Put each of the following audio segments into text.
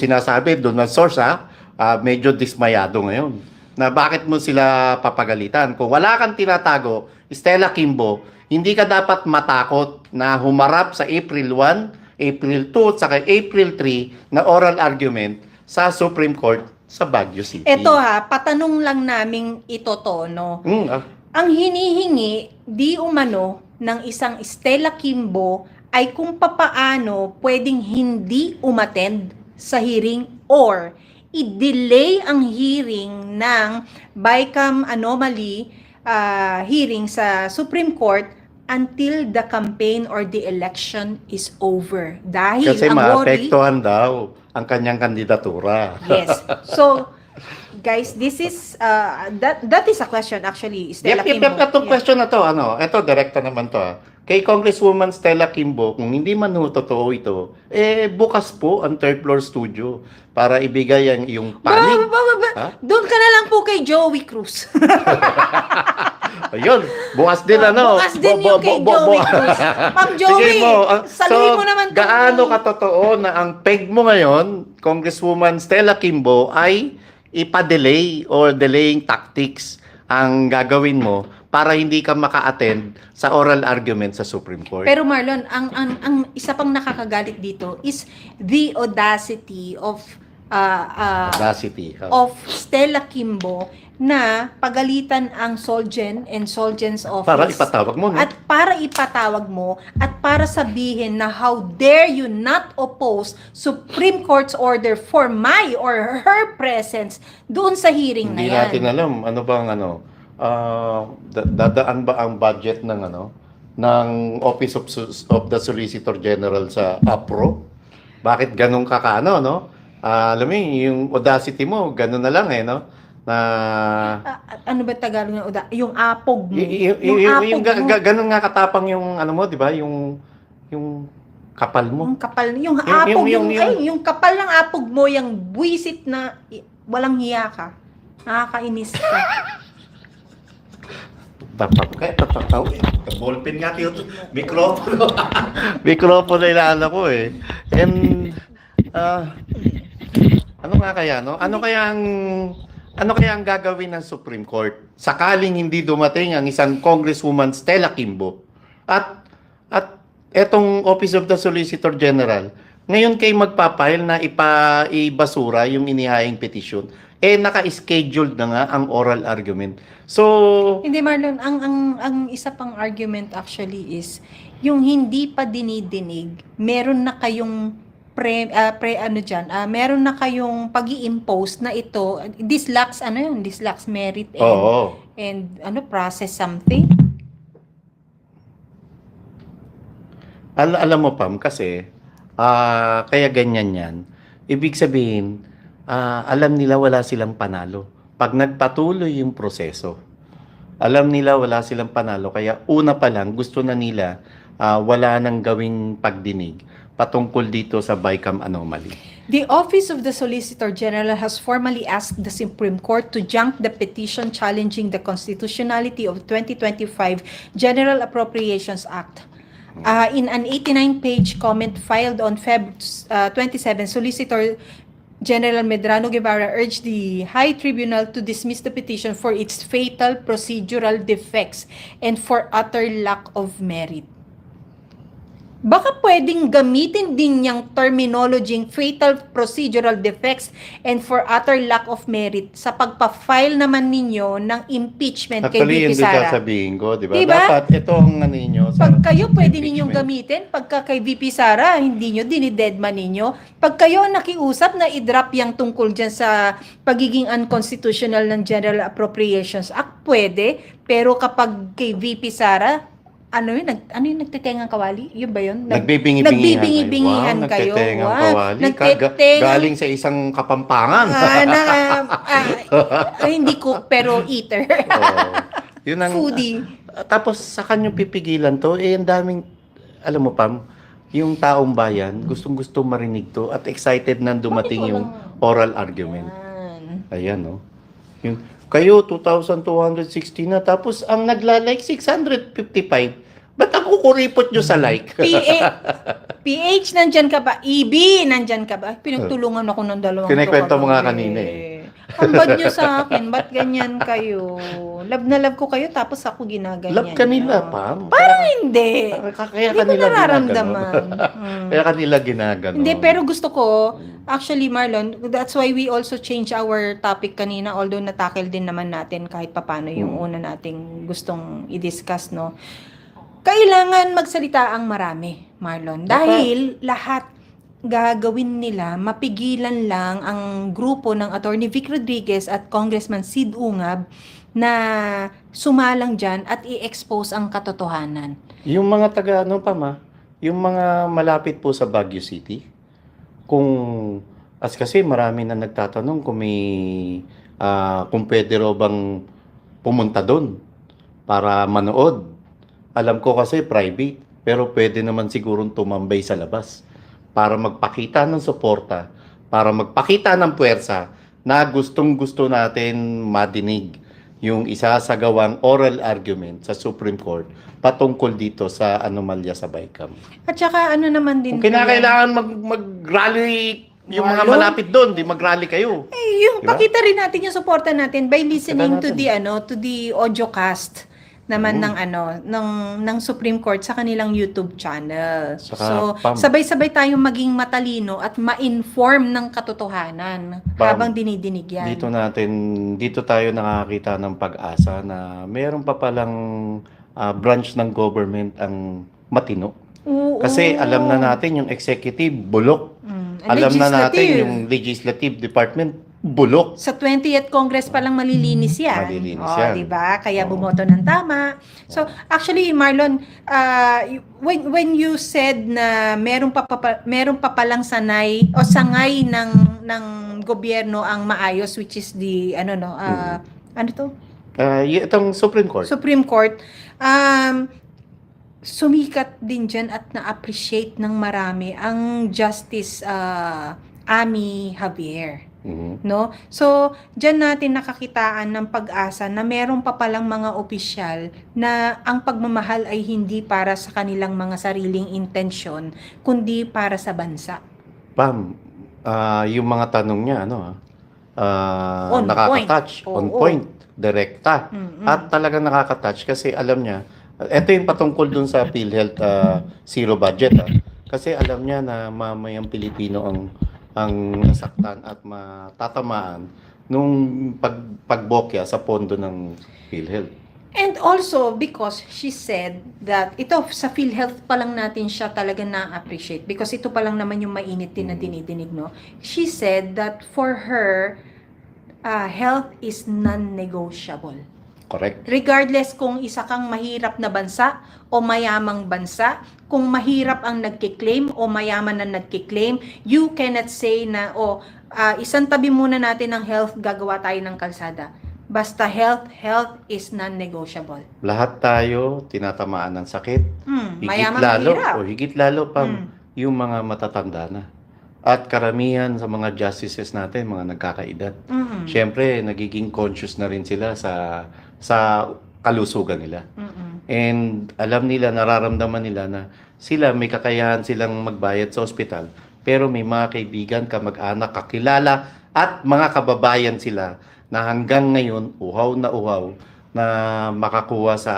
sinasabi doon ng source medyo dismayado ngayon. Na bakit mo sila papagalitan? Kung wala kang tinatago, Stella Kimbo, hindi ka dapat matakot na humarap sa April 1, April 2, at saka April 3 na oral argument sa Supreme Court sa Baguio City. Ito patanong lang naming ito to, no? Ang hinihingi, di umano, ng isang Stella Kimbo ay kung papaano pwedeng hindi umattend sa hearing or i-delay ang hearing ng BICAM anomaly hearing sa Supreme Court until the campaign or the election is over. Dahil kasi ang maapektuhan daw ang kanyang kandidatura. Yes. So, guys, this is that is a question actually, Stella Kimbo. Itong question na to, ito direkta naman to. Kay Congresswoman Stella Kimbo, kung hindi man totoo ito, bukas po ang third floor studio para ibigay ang iyong panig. Doon ka na lang po kay Joey Cruz. Ayun, bukas din Bukas din yung kay Joey Cruz. Ma'am Joey, saluhin mo naman. Gaano katotoo na ang peg mo ngayon, Congresswoman Stella Kimbo, ay ipa-delay or delaying tactics ang gagawin mo para hindi ka maka-attend sa oral argument sa Supreme Court. Pero Marlon, ang isa pang nakakagalit dito is the audacity of of Stella Kimbo na pagalitan ang Solgen and Solgen's office. Para ipatawag mo, no? At para ipatawag mo at para sabihin na how dare you not oppose Supreme Court's order for my or her presence doon sa hearing Hindi na yan. natin alam ano bang dadaan ba ang budget ng ng Office of the Solicitor General sa APRO? Bakit ganun kakaano, no? Alam mo yung audacity mo, ganun na lang no? Na ano ba Tagalog ng yung apog mo. yung ganun nga katapang yung mo, 'di ba? Yung kapal mo. Yung kapal, yung apog, yung kapal ng apog mo, yung buwisit na walang hiya ka. Nakakainis ka. Ballpen nga kayo. Mikropono. Mikropono ilaala ko And ano nga kaya, no? Ano kaya ang gagawin ng Supreme Court sakaling hindi dumating ang isang Congresswoman Stella Kimbo at etong Office of the Solicitor General ngayon kay magpapile na ibasura yung inihaing petition, naka-scheduled na nga ang oral argument. So, hindi Marlon, ang isa pang argument actually is yung hindi pa dinidinig, meron na kayong meron na kayong pag-i-impose na ito, this lacks merit and process something. Alam mo Pam, kasi kaya ganyan yan. Ibig sabihin, alam nila wala silang panalo. Pag nagpatuloy yung proseso, alam nila wala silang panalo. Kaya una pa lang, gusto na nila wala nang gawing pagdinig patungkol dito sa BICAM anomaly. The Office of the Solicitor General has formally asked the Supreme Court to junk the petition challenging the constitutionality of 2025 General Appropriations Act. In an 89-page comment filed on Feb 27, Solicitor General Medrano Guevara urged the High Tribunal to dismiss the petition for its fatal procedural defects and for utter lack of merit. Baka pwedeng gamitin din niyang terminology fatal procedural defects and for utter lack of merit sa pagpa-file naman ninyo ng impeachment kay VP Sara. Actually, yun din sasabihin ko, di ba? Diba? Dapat ito ang ninyo. Pag kayo pwede ninyong gamitin, pagka kay VP Sara, hindi nyo, dinidedman ninyo. Pag kayo nakiusap na i-drop yung tungkol dyan sa pagiging unconstitutional ng General Appropriations Act, pwede. Pero kapag kay VP Sara, ano yung nagtitengang kawali? Yun ba yun? Nagbibingi-bingihan kayo. Nagtitengang kawali. Galing sa isang kapampangan. Hindi ko, pero eater. Yun ang, foodie. Tapos sa kanyang pipigilan to, ang daming, alam mo Pam, yung taong bayan, gustong-gusto marinig to at excited na dumating yung oral argument. Ayan, no? Yung, kayo, 2,260 na. Tapos, ang nagla-like, 655. Ba't ako kuripot nyo sa like? PH, nandyan ka ba? EB, nandyan ka ba? Pinagtulungan ako ng dalawang Kinikwento mo nga kagabi. kanina eh. Ang bad nyo sa akin, ba't ganyan kayo? Love na love ko kayo, tapos ako ginaganyan. Love kanila, nyo. Pam. Parang hindi. Kaya Hindi ko kanila nararamdaman. Kaya kanila ginagano. Hindi, pero gusto ko, actually Marlon, that's why we also change our topic kanina, although natakil din naman natin kahit papano yung una nating gustong i-discuss, no? Kailangan magsalita ang marami, Marlon. Dahil lahat gagawin nila, mapigilan lang ang grupo ng Attorney Vic Rodriguez at Congressman Sid Ungab na sumalang dyan at i-expose ang katotohanan. Yung mga taga, ano pa ma? Yung mga malapit po sa Baguio City, kasi marami na nagtatanong kung pwede raw bang pumunta doon para manood. Alam ko kasi private, pero pwede naman sigurong tumambay sa labas para magpakita ng suporta, para magpakita ng puwersa na gustong-gusto natin madinig yung isasagawang oral argument sa Supreme Court patungkol dito sa anomalya sa BICAM. At saka ano naman din... Kung kinakailangan mag-rally yung mga Marlon? malapit doon, di mag-rally kayo. Yung Diba? pakita rin natin yung suporta natin by listening Pakita to the audio cast naman ng Supreme Court sa kanilang YouTube channel. Saka, So, Pam. sabay-sabay tayong maging matalino at ma-inform ng katotohanan Pam, habang dinidinig yan. Dito tayo nakakita ng pag-asa na meron pa palang branch ng government ang matino. Oo. Kasi alam na natin yung executive bulok. Ang Alam na natin legislative. yung legislative department bulok. Sa 20th Congress pa lang malilinis yan. Malilinis Oh, yan. 'di ba? Kaya Oo. bumoto ng tama. So, actually Marlon, when you said na meron pa palang sangay ng gobyerno ang maayos, which is the ano to? Itong Supreme Court. Supreme Court, sumikat din dyan at na-appreciate ng marami ang Justice Amy Javier. Mhm. No? So, diyan natin nakakitaan ng pag-asa na meron pa palang mga opisyal na ang pagmamahal ay hindi para sa kanilang mga sariling intensyon, kundi para sa bansa. Pam, yung mga tanong niya, On nakaka-touch, point. on Oo. point, direkta. At talagang nakaka-touch kasi alam niya, ito yung patungkol dun sa PhilHealth zero budget. Kasi alam niya na mamayang Pilipino ang nasaktan at matatamaan nung pagbokya sa pondo ng PhilHealth. And also, because she said that ito, sa PhilHealth pa lang natin siya talaga na-appreciate because ito pa lang naman yung mainit din na dinidinig, no? She said that for her, health is non-negotiable. Correct? Regardless kung isa kang mahirap na bansa o mayamang bansa, kung mahirap ang nagkiklaim o mayaman na nagkiklaim, you cannot say na, isang tabi muna natin ng health, gagawa tayo ng kalsada. Basta health is non-negotiable. Lahat tayo tinatamaan ng sakit. Mayaman mahirap. Higit lalo Pam, yung mga matatanda na. At karamihan sa mga justices natin, mga nagkakaedad. Siyempre, nagiging conscious na rin sila sa kalusugan nila. And alam nila, nararamdaman nila na sila may kakayahan silang magbayad sa ospital, pero may mga kaibigan, kamag-anak, kakilala at mga kababayan sila na hanggang ngayon uhaw na makakuha sa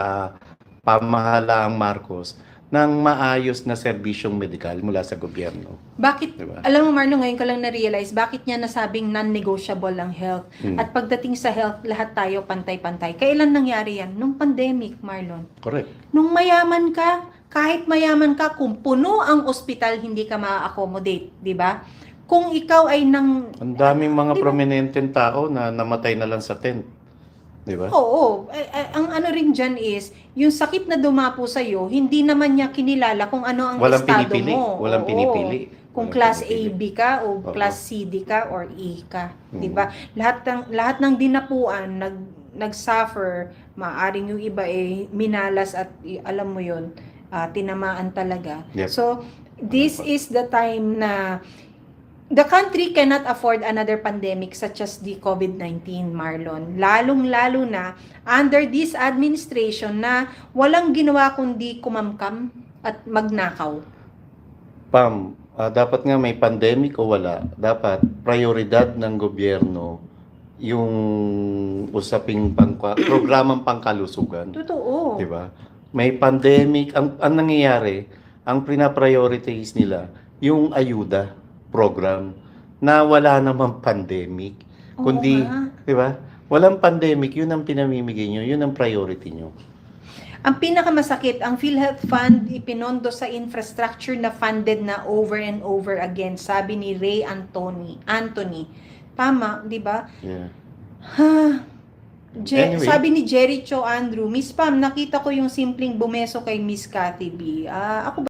pamahalaang Marcos ng maayos na serbisyong medikal mula sa gobyerno. Bakit, Diba? alam mo Marlon, ngayon ko lang na-realize, bakit niya nasabing non-negotiable ang health? At pagdating sa health, lahat tayo pantay-pantay. Kailan nangyari yan? Nung pandemic, Marlon. Correct. Nung mayaman ka, kahit mayaman ka, kung puno ang ospital, hindi ka ma-accommodate, di ba? Kung ikaw ay Ang daming mga Di ba? prominenteng tao na namatay na lang sa tent. Di ba? Oo, ang ano rin dyan is, yung sakit na dumapo sa'yo, hindi naman niya kinilala kung ano ang Walang estado pinipili. mo. Walang Oo. pinipili. Kung Walang class pinipili. AB ka o Oo. class CD ka or E ka, 'di ba? Lahat ng dinapuan nag-suffer, maaring yung iba minalas at alam mo 'yon, tinamaan talaga. Yep. So, this is the time na The country cannot afford another pandemic such as the COVID-19, Marlon. Lalong-lalo na under this administration na walang ginawa kundi kumamkam at magnakaw. Pam, dapat nga may pandemic o wala, dapat prioridad ng gobyerno yung usaping programang pangkalusugan. Totoo. Di ba? May pandemic, ang nangyayari, ang pina-prioritize nila, yung ayuda program na wala namang pandemic. Oo Kundi, nga. di ba? Walang pandemic, yun ang pinamimigay nyo, yun ang priority nyo. Ang pinakamasakit, ang PhilHealth Fund ipinondo sa infrastructure na funded na over and over again, sabi ni Ray Anthony. Tama, di ba? Yeah. Anyway. Sabi ni Jerry Cho Andrew, Miss Pam, nakita ko yung simpleng bumeso kay Miss Cathy B. Ako